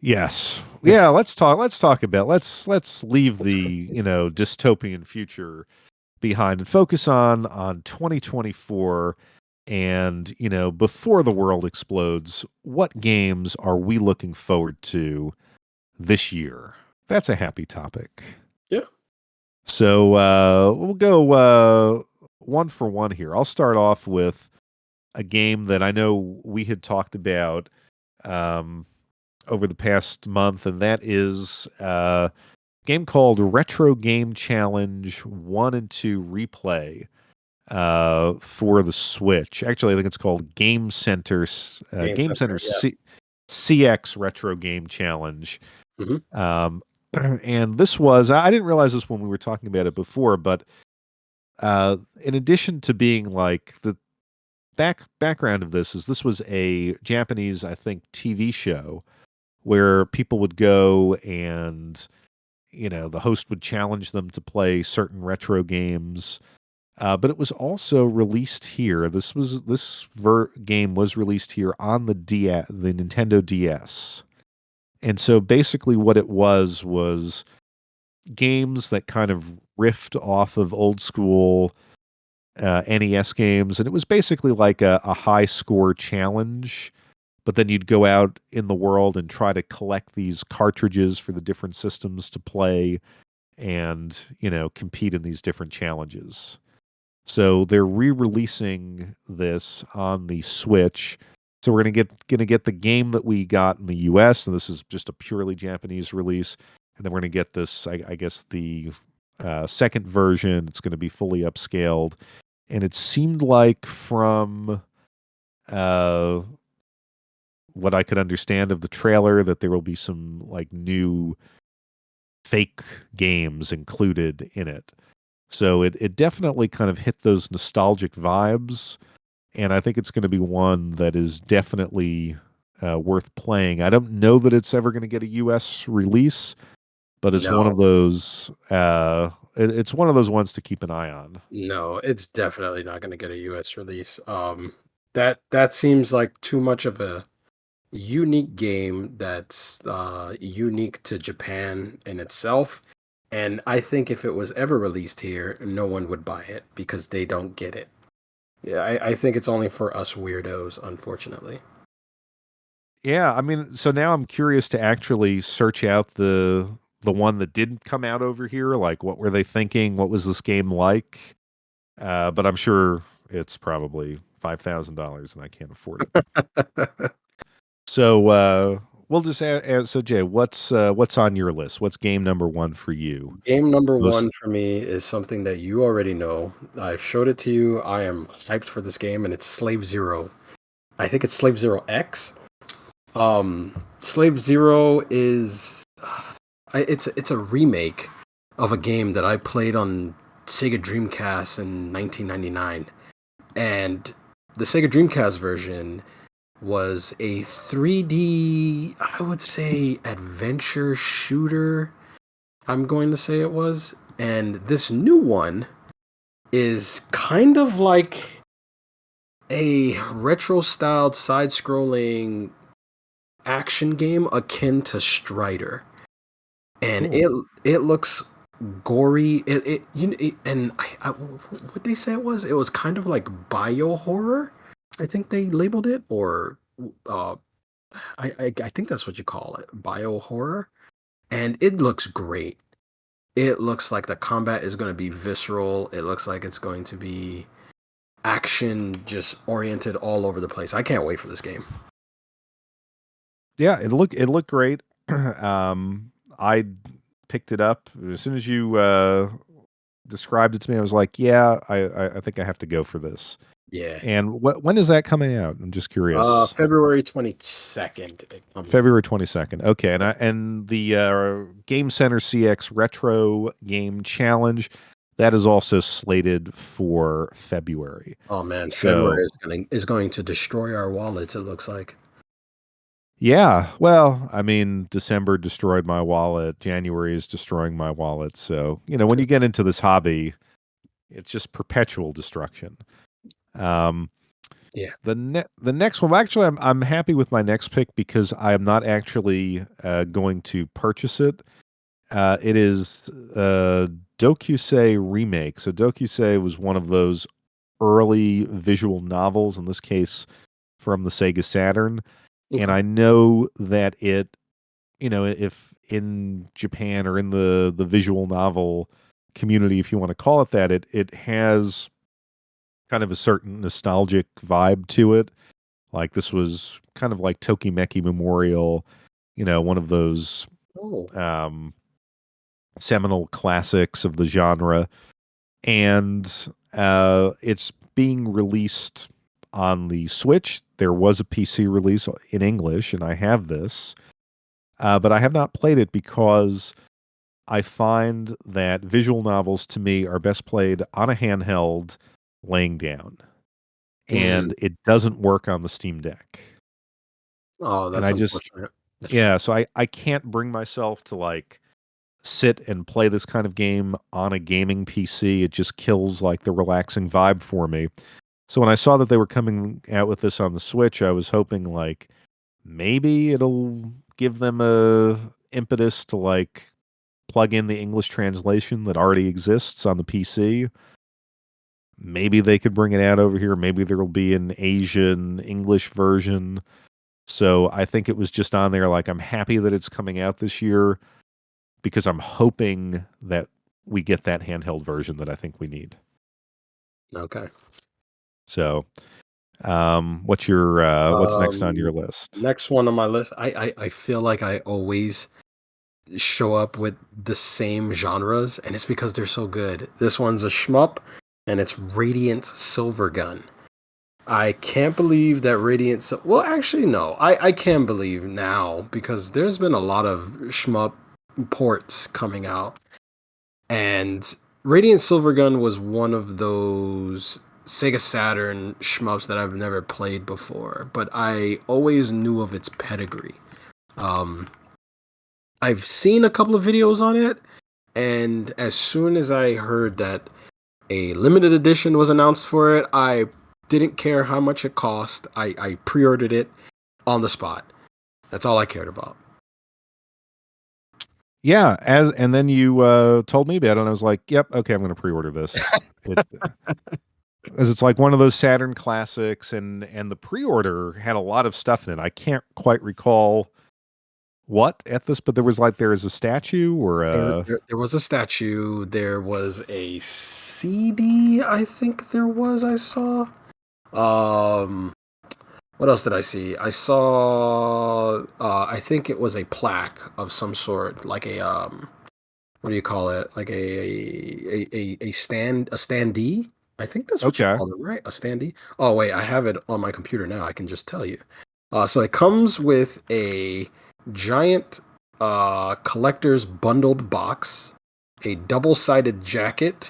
Yes. Yeah, let's talk about let's leave the, dystopian future behind and focus on 2024 and, before the world explodes, what games are we looking forward to this year? That's a happy topic. Yeah. So, we'll go one for one here. I'll start off with a game that I know we had talked about um over the past month, and that is a game called Retro Game Challenge 1 and 2 Replay for the Switch. Actually, I think it's called Game Game Center Center. Yeah. CX Retro Game Challenge. Hmm. Um, and this was, I didn't realize this when we were talking about it before, but in addition to being like the background of this was a Japanese, I think, TV show where people would go and the host would challenge them to play certain retro games. But it was also released here. Game was released here on the Nintendo DS. And so basically what it was games that kind of riffed off of old school NES games, and it was basically like a high score challenge. But then you'd go out in the world and try to collect these cartridges for the different systems to play and, compete in these different challenges. So they're re-releasing this on the Switch. So we're gonna get the game that we got in the US, and this is just a purely Japanese release. And then we're gonna get this, I guess, the second version. It's gonna be fully upscaled, and it seemed like from uh, what I could understand of the trailer that there will be some like new fake games included in it. So it definitely kind of hit those nostalgic vibes, and I think it's going to be one that is definitely worth playing. I don't know that it's ever going to get a U.S. release, but it's one No, of those. It's one of those ones to keep an eye on. no, it's definitely not going to get a US release. That seems like too much of a unique game that's unique to Japan in itself. And I think if it was ever released here, no one would buy it because they don't get it. Yeah, I think it's only for us weirdos, unfortunately. Yeah, I mean, so now I'm curious to actually search out the one that didn't come out over here. Like, what were they thinking? What was this game like? But I'm sure it's probably $5,000, and I can't afford it. So we'll just so Jay, what's on your list? What's game number one for you? Game number one Most for me is something that you already know. I showed it to you. I am hyped for this game, and it's Slave Zero. I think it's Slave Zero X. Slave Zero is it's a remake of a game that I played on Sega Dreamcast in 1999, and the Sega Dreamcast version was a 3D, I would say, adventure shooter. I'm going to say it was, and this new one is kind of like a retro styled side scrolling action game akin to Strider, and cool. it looks gory. And what they say it was kind of like bio horror. I think they labeled it, or uh, I think that's what you call it, bio horror, and it looks great. It looks like the combat is going to be visceral. It looks like it's going to be action just oriented all over the place. I can't wait for this game. Yeah, it looked great. I picked it up as soon as you described it to me. I was like, yeah, I think I have to go for this. Yeah. And when is that coming out? I'm just curious. February 22nd it comes out. February 22nd. Okay, and the Game Center CX Retro Game Challenge that is also slated for February. Oh man, So February is going to destroy our wallets, it looks like. yeah, well, I mean, December destroyed my wallet. January is destroying my wallet. So when you get into this hobby, it's just perpetual destruction. Um, Yeah. The next one, actually, I'm happy with my next pick because I am not actually going to purchase it. It is Dokusei Remake. So Dokusei was one of those early visual novels, in this case from the Sega Saturn, and Okay. I know that it, if in Japan or in the visual novel community, if you want to call it that, it has kind of a certain nostalgic vibe to it. Like this was kind of like Tokimeki Memorial, one of those Oh. um, seminal classics of the genre, and it's being released on the Switch. There was a PC release in English, and I have this, but I have not played it because I find that visual novels to me are best played on a handheld, laying down, Mm. and it doesn't work on the Steam Deck. Oh, And that's I just, unfortunate. yeah, so I can't bring myself to like sit and play this kind of game on a gaming PC. It just kills like the relaxing vibe for me. So when I saw that they were coming out with this on the Switch, I was hoping like maybe it'll give them a impetus to like plug in the English translation that already exists on the PC. Maybe they could bring it out over here. Maybe there'll be an Asian English version. So I think it was just on there like I'm happy that it's coming out this year because I'm hoping that we get that handheld version that I think we need. Okay. So, what's next on your list? Next one on my list. I feel like I always show up with the same genres, and it's because they're so good. This one's a shmup, and it's Radiant Silvergun. I can't believe that well, actually, no. I can believe now because there's been a lot of shmup ports coming out, and Radiant Silvergun was one of those Sega Saturn shmups that I've never played before, but I always knew of its pedigree. Um, I've seen a couple of videos on it, and as soon as I heard that a limited edition was announced for it, I didn't care how much it cost. I pre-ordered it on the spot. That's all I cared about. Yeah, and then you told me about it, and I was like, "Yep, okay, I'm going to pre-order this." It As it's like one of those Saturn classics, and the pre-order had a lot of stuff in it. I can't quite recall what at this, but there is a statue or a There was a statue. There was a CD. I think there was. I saw. Um, what else did I see? I saw. I think it was a plaque of some sort, like a what do you call it? Like a standee. I think that's what you okay. call them, right? A standee. Oh wait, I have it on my computer now. I can just tell you. So it comes with a giant collector's bundled box, a double-sided jacket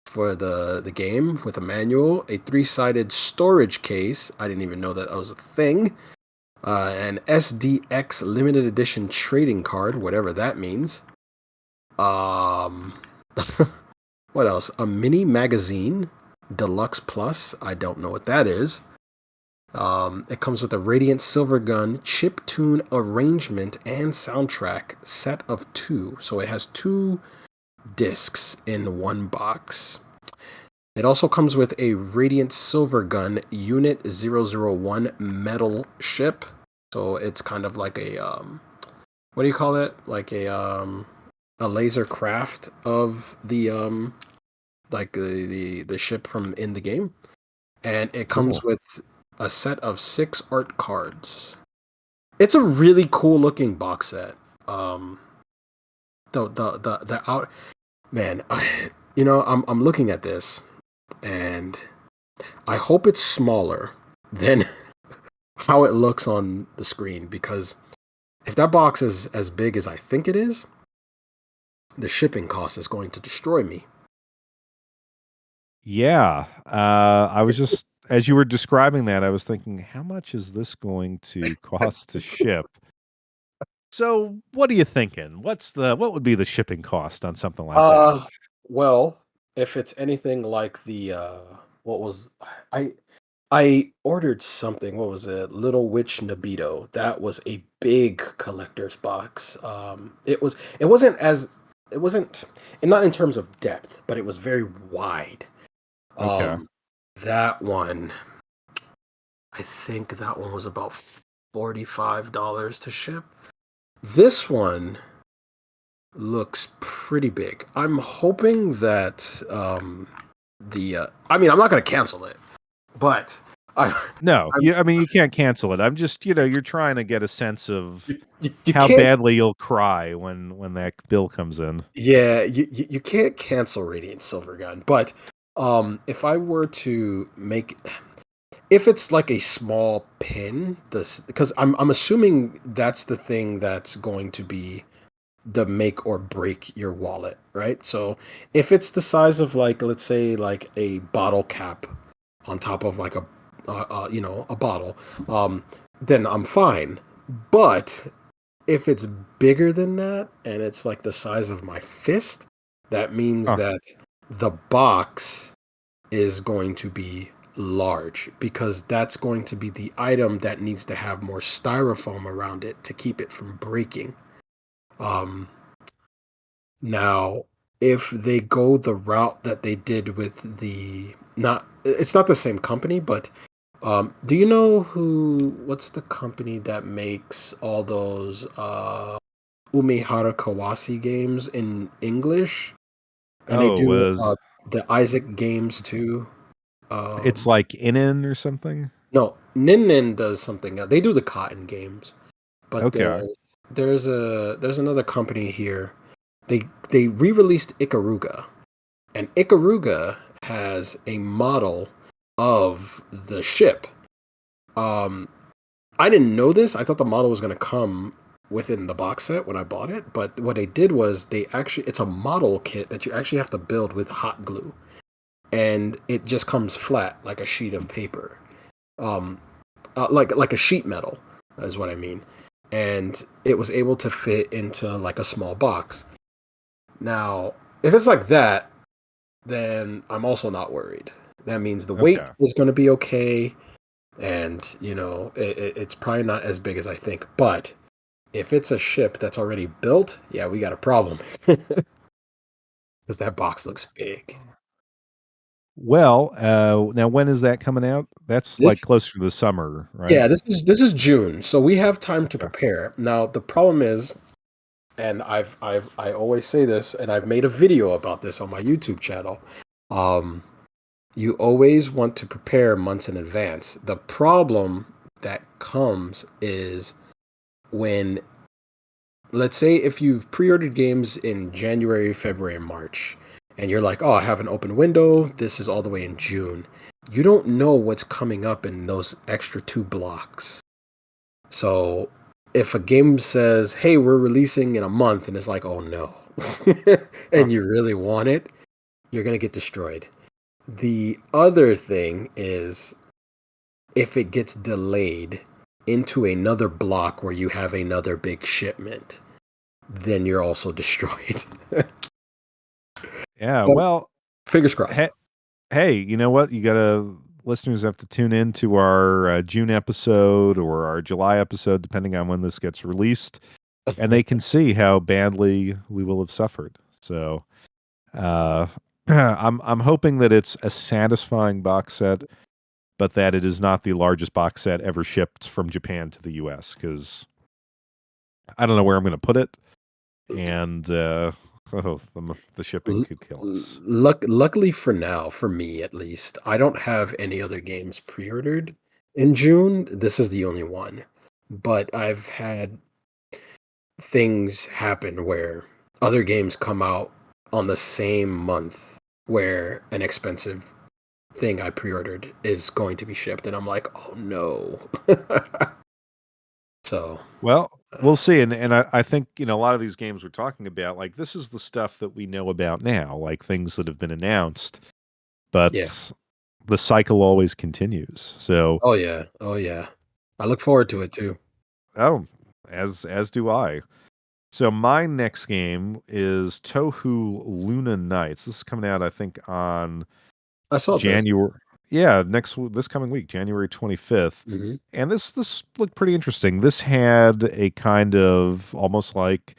for the game with a manual, a three-sided storage case. I didn't even know that was a thing. An SDX limited edition trading card, whatever that means. Um, what else? A mini magazine, Deluxe Plus. I don't know what that is. It comes with a Radiant Silvergun chip tune arrangement and soundtrack set of two. So it has two discs in one box. It also comes with a Radiant Silvergun Unit 001 metal ship. So it's kind of like a what do you call it? Like a laser craft of the like the ship from in the game, and it comes Cool. with a set of 6 art cards. It's a really cool looking box set. Um, the out man, I'm looking at this, and I hope it's smaller than how it looks on the screen, because if that box is as big as I think it is, the shipping cost is going to destroy me. Yeah, I was just as you were describing that, I was thinking, how much is this going to cost to ship? So, what are you thinking? What would be the shipping cost on something like that? Uh, well, if it's anything like the what was I? I ordered something. What was it? Little Witch Nobito. That was a big collector's box. It wasn't as it wasn't and not in terms of depth, but it was very wide. Okay. Um, that one, I think that one was about $45 to ship. This one looks pretty big. I'm hoping that I mean, I'm not going to cancel it, but I No, I'm I mean, you can't cancel it. I'm just, you're trying to get a sense of you how can't badly you'll cry when that bill comes in. yeah, you can't cancel Radiant Silvergun, but if I were to make if it's like a small pin, this because I'm assuming that's the thing that's going to be the make or break your wallet, right? So if it's the size of like let's say like a bottle cap on top of like a bottle, um, then I'm fine. But if it's bigger than that and it's like the size of my fist, that means Huh. that the box is going to be large because that's going to be the item that needs to have more styrofoam around it to keep it from breaking. Um, Now, if they go the route that they did with the not it's not the same company, but do you know what's the company that makes all those Umehara Kawase games in English? And they Oh, do was the Isaac games too. it's Um, like in or something? no, Nin Nin does something else. They do the Cotton games, but Okay. there's another company here. They re-released Ikaruga, and Ikaruga has a model of the ship. Um, I didn't know this. I thought the model was going to come within the box set when I bought it, but what they did was it's a model kit that you actually have to build with hot glue, and it just comes flat like a sheet of paper. Um, like a sheet metal is what I mean, and it was able to fit into like a small box. Now, if it's like that, then I'm also not worried. That means the weight Okay. is going to be okay, and it's probably not as big as I think. But if it's a ship that's already built, yeah, we got a problem because that box looks big. Well, now when is that coming out? That's like This closer to the summer, right? Yeah, this is June, so we have time to Okay. prepare. Now the problem is, and I always say this, and I've made a video about this on my YouTube channel. Um, you always want to prepare months in advance. The problem that comes is when, let's say, if you've pre-ordered games in January, February, and March, and you're like, oh, I have an open window. This is all the way in June. You don't know what's coming up in those extra 2 blocks. So if a game says, "Hey, we're releasing in a month," and it's like, "Oh no," Huh. and you really want it, you're gonna get destroyed. The other thing is if it gets delayed into another block where you have another big shipment, then you're also destroyed. Yeah. But Well, fingers crossed. hey, hey, you know what? Listeners have to tune in to our June episode or our July episode, depending on when this gets released, and they can see how badly we will have suffered. So, uh, I'm hoping that it's a satisfying box set, but that it is not the largest box set ever shipped from Japan to the U.S. because I don't know where I'm going to put it, and the shipping L- could kill us. Luckily for now, for me at least, I don't have any other games pre-ordered in June. This is the only one. But I've had things happen where other games come out on the same month where an expensive thing I pre-ordered is going to be shipped, and I'm like, oh no. So, Well, uh, we'll see, and I think, a lot of these games we're talking about, like, this is the stuff that we know about now, like, things that have been announced, yeah. but the cycle always continues. So, Oh yeah. Oh yeah. I look forward to it too. oh, as do I. So my next game is Tohu Luna Nights. This is coming out, I think, on I saw this. January. Yeah, this coming week, January 25th. Hmm. And this looked pretty interesting. This had a kind of almost like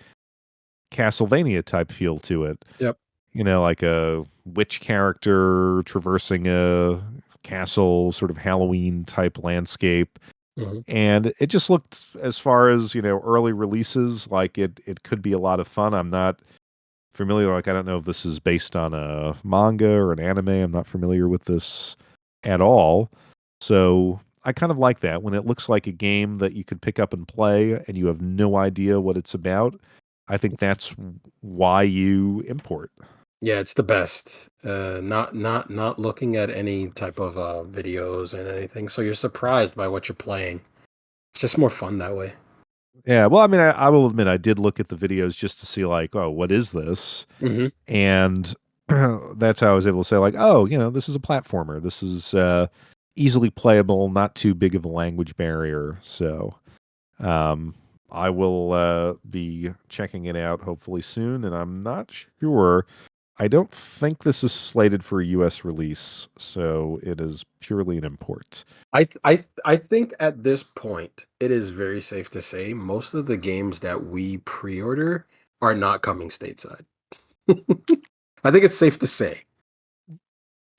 Castlevania type feel to it. Yep. Like a witch character traversing a castle, sort of Halloween type landscape. Hmm. And it just looked, as far as, early releases, like it could be a lot of fun. I'm not familiar, like I don't know if this is based on a manga or an anime. I'm not familiar with this at all. So I kind of like that when it looks like a game that you could pick up and play and you have no idea what it's about. I think that's why you import. Yeah, it's the best. Not looking at any type of videos and anything, so you're surprised by what you're playing. It's just more fun that way. Yeah, well, I mean, I will admit I did look at the videos just to see like, oh, what is this? Hmm. And that's how I was able to say like, oh, this is a platformer. This is easily playable, not too big of a language barrier. So um, I will be checking it out hopefully soon. And I'm not sure. I don't think this is slated for a U.S. release, so it is purely an import. I think at this point it is very safe to say most of the games that we pre-order are not coming stateside. I think it's safe to say.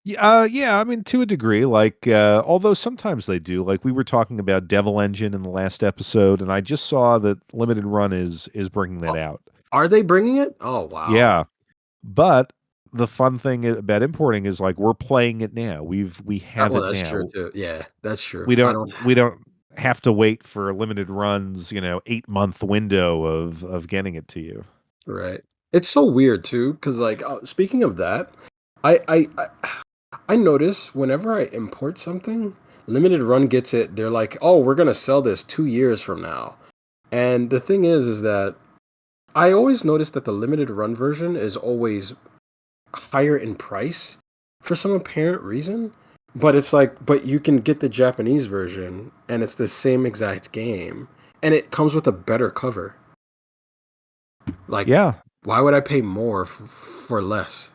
Yeah, I mean, to a degree, like, although sometimes they do. Like, we were talking about Devil Engine in the last episode, and I just saw that Limited Run is bringing that Oh, out. are they bringing it? Oh wow. Yeah, but the fun thing about importing is like we're playing it now. We have Well, it that's true now. too. Yeah, that's true. We I don't don't. we don't have to wait for Limited Run's 8-month window of getting it to you. Right. It's so weird too, because like speaking of that, I notice whenever I import something, Limited Run gets it. They're like, oh, we're gonna sell this 2 years from now. And the thing is that I always notice that the limited run version is always higher in price for some apparent reason. But it's like, but you can get the Japanese version and it's the same exact game and it comes with a better cover. Like, Yeah, why would I pay more for less?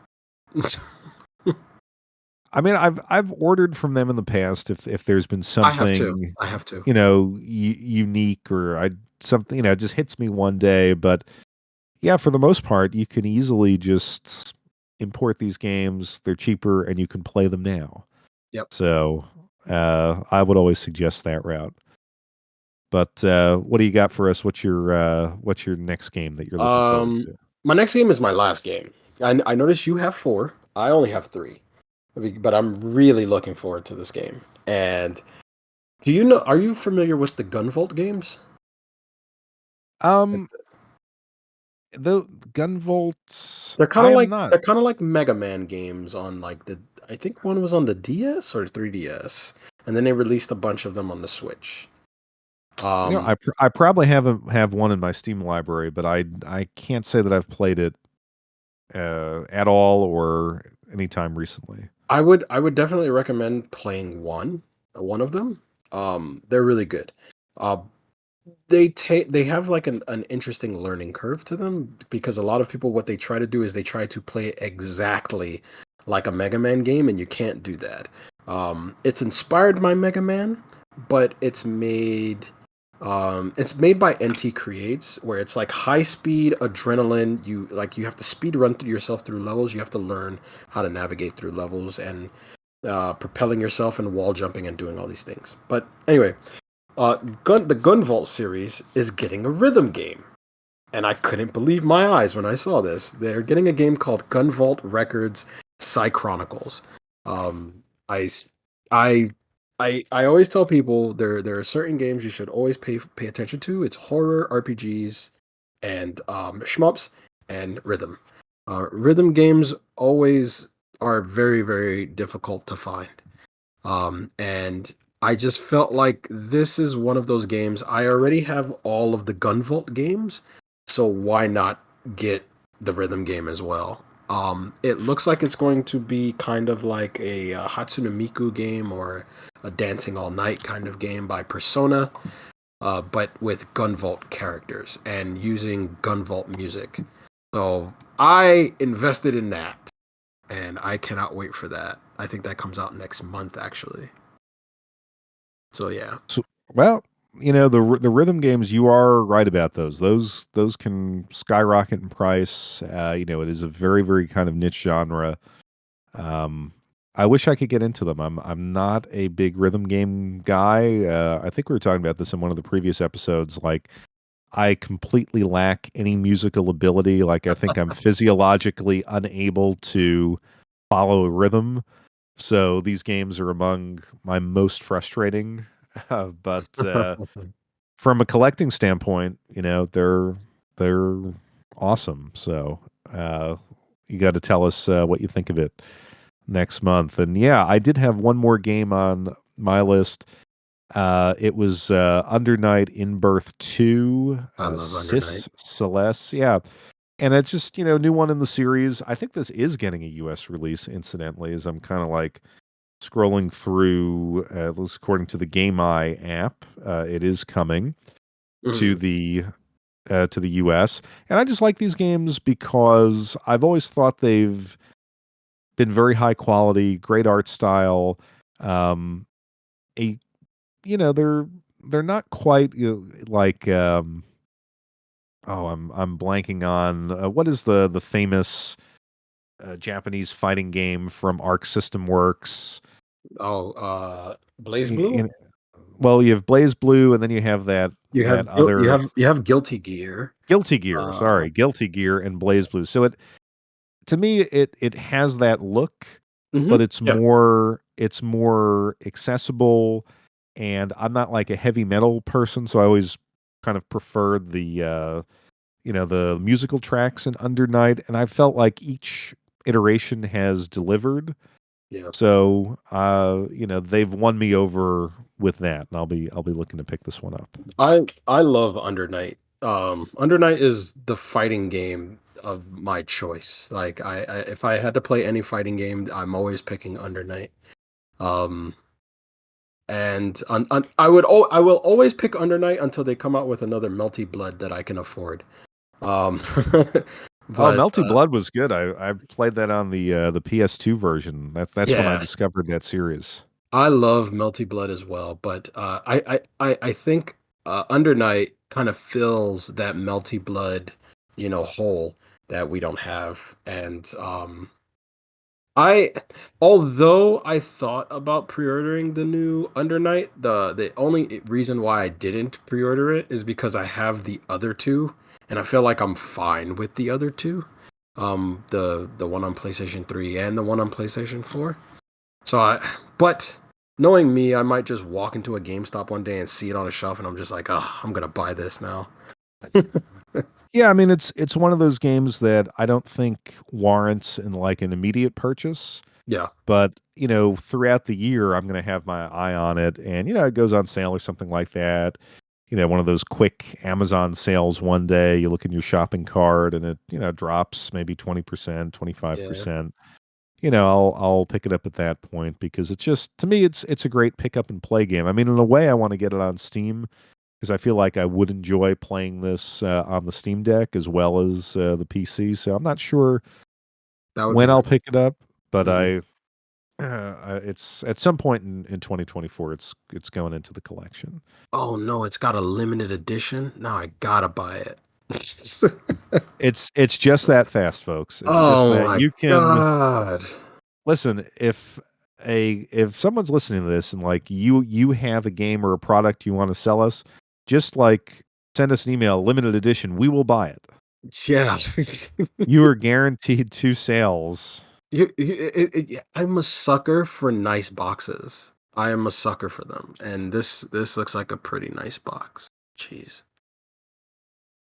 I mean, I've ordered from them in the past if there's been I have to. something, I have to. unique, or I something, just hits me one day. But yeah, for the most part, you can easily just import these games. They're cheaper and you can play them now. Yep. So I would always suggest that route. But what do you got for us? What's your next game that you're looking forward Um, to? my next game is my last game. I noticed you have four. I only have three, but I'm really looking forward to this game. And do you know? Are you familiar with the Gunvolt games? Um, the Gunvolt, They're kind I of am like not. they're kind of like Mega Man games on like the. I think one was on the DS or 3DS, and then they released a bunch of them on the Switch. Um, I probably have one in my Steam library, but I can't say that I've played it at all or anytime recently. I would definitely recommend playing one of them. They're really good. Uh, they have like an interesting learning curve to them because a lot of people what they try to do is they try to play it exactly like a Mega Man game and you can't do that. It's inspired by Mega Man, but it's made by NT Creates where it's like high speed adrenaline. You have to speed run through yourself through levels. You have to learn how to navigate through levels and propelling yourself and wall jumping and doing all these things. But anyway, the Gunvolt series is getting a rhythm game, and I couldn't believe my eyes when I saw this. They're getting a game called Gunvolt Records Chronicles. Um, I, s- I, I always tell people there are certain games you should always pay attention to. It's horror RPGs and shmups and rhythm. Rhythm games always are very very difficult to find. And I just felt like this is one of those games. I already have all of the Gunvolt games, so why not get the rhythm game as well? It looks like it's going to be kind of like a, Hatsune Miku game or a Dancing All Night kind of game by Persona, but with Gunvolt characters and using Gunvolt music. So I invested in that. and I cannot wait for that. I think that comes out next month, actually. So yeah. So, well, the rhythm games, you are right about those. Those can skyrocket in price. It is a very, very kind of niche genre. Um, I wish I could get into them. I'm not a big rhythm game guy. I think we were talking about this in one of the previous episodes. Like, I completely lack any musical ability. Like, I think I'm physiologically unable to follow a rhythm. So these games are among my most frustrating. But from a collecting standpoint, they're awesome. So uh, you got to tell us what you think of it next month. And yeah, I did have one more game on my list. It was Under Night In Birth 2, I love Under Night. Sis Celeste. Yeah. And it's just, new one in the series. I think this is getting a US release, incidentally, as I'm kind of like scrolling through, at least according to the Game Eye app. It is coming to Mhm. the US. And I just like these games because I've always thought they've been very high quality, great art style. Um, a they're not quite like I'm blanking on what is the famous Japanese fighting game from Arc System Works. Oh, Blaze Y- Blue. you well, you have Blaze Blue, and then you have that other You have Guilty Gear. Guilty Gear. Uh, Sorry, Guilty Gear and Blaze Blue. So to me, it has that look, but yeah, it's more accessible, and I'm not like a heavy metal person, so I always kind of preferred the musical tracks in Under Night, and I felt like each iteration has delivered. yeah. So, they've won me over with that, and I'll be looking to pick this one up. I love Under Night. Under Night is the fighting game of my choice. Like if I had to play any fighting game, I'm always picking Under Night. Um, and I will always pick Under Night until they come out with another Melty Blood that I can afford. Um, Oh, but Melty Blood was good. I played that on the PS2 version. That's when I yeah, discovered that series. I love Melty Blood as well, but I think Under Night kind of fills that Melty Blood, hole that we don't have. And I although I thought about pre-ordering the new Under Night, the only reason why I didn't pre-order it is because I have the other two, and I feel like I'm fine with the other two. The one on PlayStation 3 and the one on PlayStation 4. So but knowing me, I might just walk into a GameStop one day and see it on a shelf, and I'm just like, oh, I'm gonna buy this now. Yeah, I mean it's one of those games that I don't think warrants in like an immediate purchase, Yeah, but throughout the year I'm going to have my eye on it, and it goes on sale or something like that. One of those quick Amazon sales one day, you look in your shopping cart and it drops maybe 20%, yeah, 25%. I'll pick it up at that point because it's just to me it's a great pick up and play game. I mean, in a way I want to get it on Steam because I feel like I would enjoy playing this on the Steam Deck as well as the PC. So I'm not sure that would be when I'll nice. pick it up, but Mhm. it's at some point in 2024. It's going into the collection. Oh no, it's got a limited edition. Now I gotta buy it. It's just that fast, folks. It's just Oh that my you can god. listen. If someone's listening to this and like you have a game or a product you want to sell us, just like send us an email, limited edition. We will buy it. Yeah. You are guaranteed two sales. Yeah, I'm a sucker for nice boxes. I am a sucker for them, and this looks like a pretty nice box. Jeez.